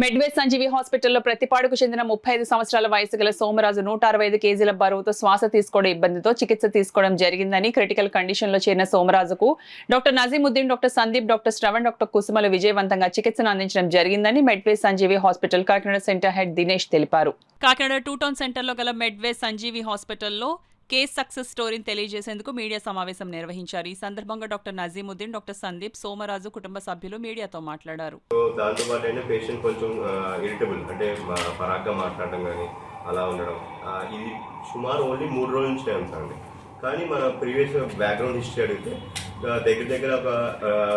మెడ్వే సంజీవి హాస్పిటల్లో ప్రతిపాడుకు చెందిన 35 సంవత్సరాల వయసు గల సోమరాజు 165 కేజీల బరువుతో శ్వాస తీసుకోవడం ఇబ్బందితో చికిత్స తీసుకోవడం జరిగిందని క్రిటికల్ కండిషన్ లో చేరిన సోమరాజుకు doctor Najimuddin, doctor Sandeep, doctor Shravan, doctor కుసుమలు విజయవంతంగా చికిత్సను అందించడం జరిగిందని Medway Sanjeevi hospital Kakinada centre head Dinesh తెలిపారు. కాకినాడ 2 టౌన్ సెంటర్లో గల మెడ్వే సంజీవి హాస్పిటల్లో కేస్ సక్సెస్ స్టోరీని తెలియజేసేందుకు మీడియా సమావేశం నిర్వహించారు. ఈ సందర్భంగా డాక్టర్ నజీముద్దీన్, డాక్టర్ సందీప్, సోమరాజు కుటుంబ సభ్యులు మీడియాతో మాట్లాడారు. దాంతో పాటు పేషెంట్ కొంచెం ఇరిటబుల్ అంటే పరాగ్గా మాట్లాడడం కానీ అలా ఉండడం, ఇది సుమారు ఓన్లీ 3 రోజుల నుంచి అండి. కానీ మన ప్రీవియస్ బ్యాక్గ్రౌండ్ హిస్టరీ అడిగితే దగ్గర ఒక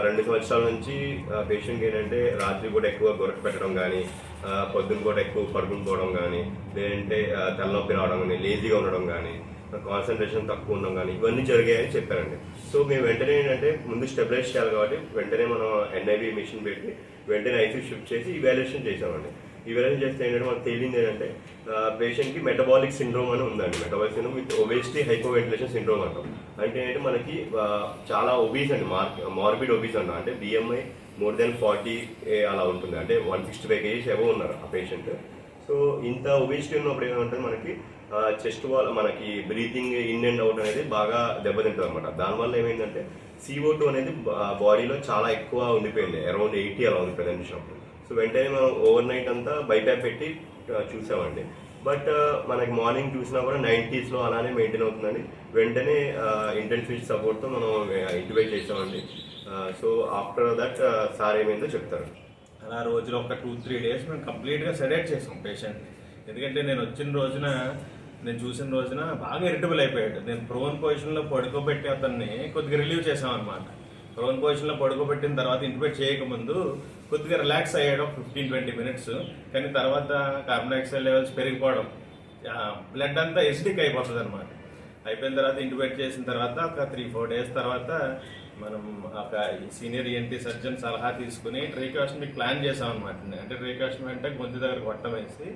2 సంవత్సరాల నుంచి పేషెంట్కి ఏంటంటే రాత్రి కూడా ఎక్కువ గొరక పెట్టడం కానీ, పొద్దున్న కూడా ఎక్కువ పడుకుని పోవడం కానీ, లేదంటే తలనొప్పి రావడం కానీ, లేజీగా ఉండడం కానీ, కాన్సన్ట్రేషన్ తక్కువ ఉండడం కానీ ఇవన్నీ జరిగాయని చెప్పారండి. సో మేము వెంటనే ఏంటంటే ముందు స్టెబిలైజ్ చేయాలి కాబట్టి వెంటనే మనం ఎన్ఐవి మిషన్ పెట్టి వెంటనే ఐసీయూ షిఫ్ట్ చేసి ఇవాల్యుయేషన్ చేసామండి. ఇవాల్యుయేషన్ చేస్తే ఏంటంటే మనకు తేలింది ఏంటంటే పేషెంట్కి మెటబాలిక్ సిండ్రోమ్ అని ఉందండి. Metabolic syndrome with obesity hypoventilation syndrome అంటాం. అంటే ఏంటంటే మనకి చాలా ఒబీస్ అండి, మార్బిడ్ ఒబీస్ అంటాం. అంటే బిఎంఐ మోర్ దెన్ 40 అలా ఉంటుంది. అంటే 165 kgs అబవ్ ఉన్నారు ఆ పేషెంట్. సో ఇంత ఒబేసిటీ ఉన్నప్పుడు ఏమంటుంది మనకి చెస్ట్ వాల్, మనకి బ్రీతింగ్ ఇన్ అండ్ అవుట్ అనేది బాగా దెబ్బతింటుంది అనమాట. దానివల్ల ఏమైందంటే CO2 అనేది బాడీలో చాలా ఎక్కువ ఉండిపోయింది, అరౌండ్ 80 అలా ఉండిపోయింది అనిపించినప్పుడు. సో వెంటనే మనం ఓవర్ నైట్ అంతా బైప్యాప్ పెట్టి చూసామండి. బట్ మనకి మార్నింగ్ చూసినా కూడా 90s అలానే మెయింటైన్ అవుతుందండి. వెంటనే ఇంటెన్సివ్ సపోర్ట్తో మనం ఇంటిబేట్ చేసామండి. సో ఆఫ్టర్ దట్ సార్ ఏమైందో చెప్తారు. అలా రోజులో ఒక 2-3 days మేము కంప్లీట్గా సెడేట్ చేసాం పేషెంట్. ఎందుకంటే నేను చూసిన రోజున బాగా ఇరిటబుల్ అయిపోయాడు. నేను ప్రోన్ పొజిషన్లో పడుకోబెట్టి అతన్ని కొద్దిగా రిలీవ్ చేసాం అనమాట. ప్రోన్ పొజిషన్లో పడుకోబెట్టిన తర్వాత ఇంటిబేట్ చేయకముందు కొద్దిగా రిలాక్స్ అయ్యాడు 15-20 minutes. కానీ తర్వాత కార్బన్ డైఆక్సైడ్ లెవెల్స్ పెరిగిపోవడం, బ్లడ్ అంతా ఎసిడిక్ అయిపోతుంది అనమాట. అయిపోయిన తర్వాత ఇంటిబేట్ చేసిన తర్వాత ఒక 3-4 days తర్వాత మనం ఒక సీనియర్ ENT సర్జన్ సలహా తీసుకుని ట్రీకాషన్ మీకు ప్లాన్ చేసాం అనమాట. అంటే ట్రీకాషన్ అంటే గొంతు దగ్గర గొట్టం వేసి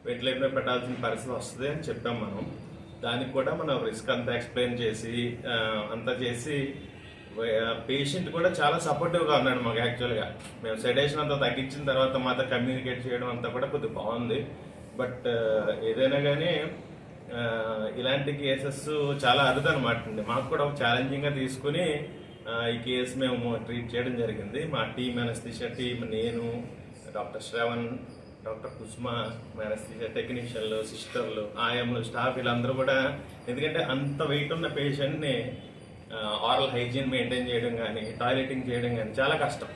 వెంటిలేటర్ పెట్టాల్సిన పరిస్థితి వస్తుంది అని చెప్పాం మనం. దానికి కూడా మనం రిస్క్ అంతా ఎక్స్ప్లెయిన్ చేసి అంతా చేసి పేషెంట్ కూడా చాలా సపోర్టివ్గా ఉన్నాడు మాకు. యాక్చువల్గా మేము సెడేషన్ అంతా తగ్గించిన తర్వాత మాతో కమ్యూనికేట్ చేయడం అంతా కూడా కొద్దిగా బాగుంది. బట్ ఏదైనా కానీ ఇలాంటి కేసెస్ చాలా అరుదు అనమాట అండి. మాకు కూడా ఒక ఛాలెంజింగ్గా తీసుకుని ఈ కేసు మేము ట్రీట్ చేయడం జరిగింది. మా టీమ్ అనస్థీషియా టీమ్, నేను, డాక్టర్ శ్రవణ్, డాక్టర్ కుసుమ, అనస్థీషియా టెక్నీషియన్లు, సిస్టర్లు, ఆయంలు, స్టాఫ్ వీళ్ళందరూ కూడా, ఎందుకంటే అంత వెయిట్ ఉన్న పేషెంట్ని ఆరల్ హైజీన్ మెయింటైన్ చేయడం కానీ, టాయిలెటింగ్ చేయడం కానీ చాలా కష్టం.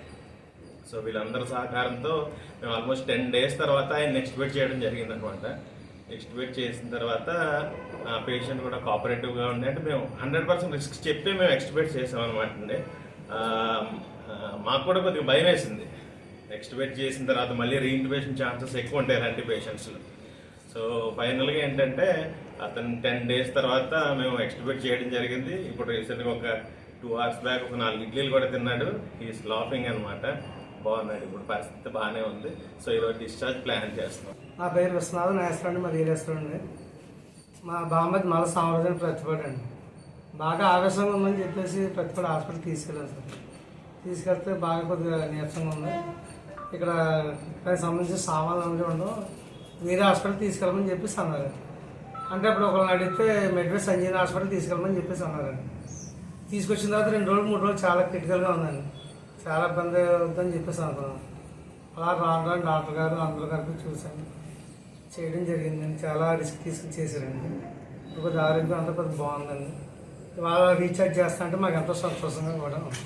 సో వీళ్ళందరి సహకారంతో మేము ఆల్మోస్ట్ 10 days తర్వాత ఆయన ఎక్స్టిబేట్ చేయడం జరిగింది అనమాట. ఎక్స్టిబేట్ చేసిన తర్వాత పేషెంట్ కూడా కోఆపరేటివ్గా ఉండి, అంటే మేము 100% రిస్క్ చెప్పి మేము ఎక్స్టిబేట్ చేసాం అనమాట అండి. మాకు కూడా కొద్దిగా భయం వేసింది. ఎక్స్టిబేట్ చేసిన తర్వాత మళ్ళీ రీఇంటిబేషన్ ఛాన్సెస్ ఎక్కువ ఉంటాయి అలాంటి పేషెంట్స్లో. సో ఫైనల్గా ఏంటంటే అతను 10 days తర్వాత మేము ఎక్స్టిబేట్ చేయడం జరిగింది. ఇప్పుడు రీసెంట్గా ఒక 2 hours బ్యాక్ ఒక 4 ఇడ్లీలు కూడా తిన్నాడు. ఈస్ లాఫింగ్ అనమాట. బాగున్నాడు, ఇప్పుడు పరిస్థితి బాగానే ఉంది. సో ఈరోజు డిశ్చార్జ్ ప్లాన్ చేస్తున్నాం. నా పేరు విశ్వనాథ్, నేస్తాండి, మాది ఏరేస్తాండి. మా బామ్మది మళ్ళీ సామ్రాజ్యం ప్రతిపడండి. బాగా ఆవేశంగా ఉందని చెప్పేసి ప్రతిపడి హాస్పిటల్ తీసుకెళ్ళాను సార్. తీసుకెళ్తే బాగా కొద్దిగా నీరసంగా ఉంది. ఇక్కడ దానికి సంబంధించిన సామాన్లు అన్నీ ఉండవు, వేరే హాస్పిటల్ తీసుకెళ్ళమని చెప్పేసి అన్నారు. అంటే అప్పుడు ఒకళ్ళని అడిగితే మెడ్వే సంజీవి హాస్పిటల్ తీసుకెళ్ళమని చెప్పేసి అన్నారండి. తీసుకొచ్చిన తర్వాత 2 రోజులు 3 రోజులు చాలా క్రిటికల్గా ఉందండి. చాలా ఇబ్బంది అవుతుందని చెప్పేసి అనుకున్నాను. అలా రాను డాక్టర్ గారు అందరూ కలిపి చూశాను, చేయడం జరిగిందండి. చాలా రిస్క్ తీసుకుని చేశారండి. కొద్దిగా ఆరోగ్యం అంతా కొద్దిగా బాగుందండి. వాళ్ళ రీఛార్జ్ చేస్తా అంటే మాకు ఎంతో సంతోషంగా కూడా ఉంది.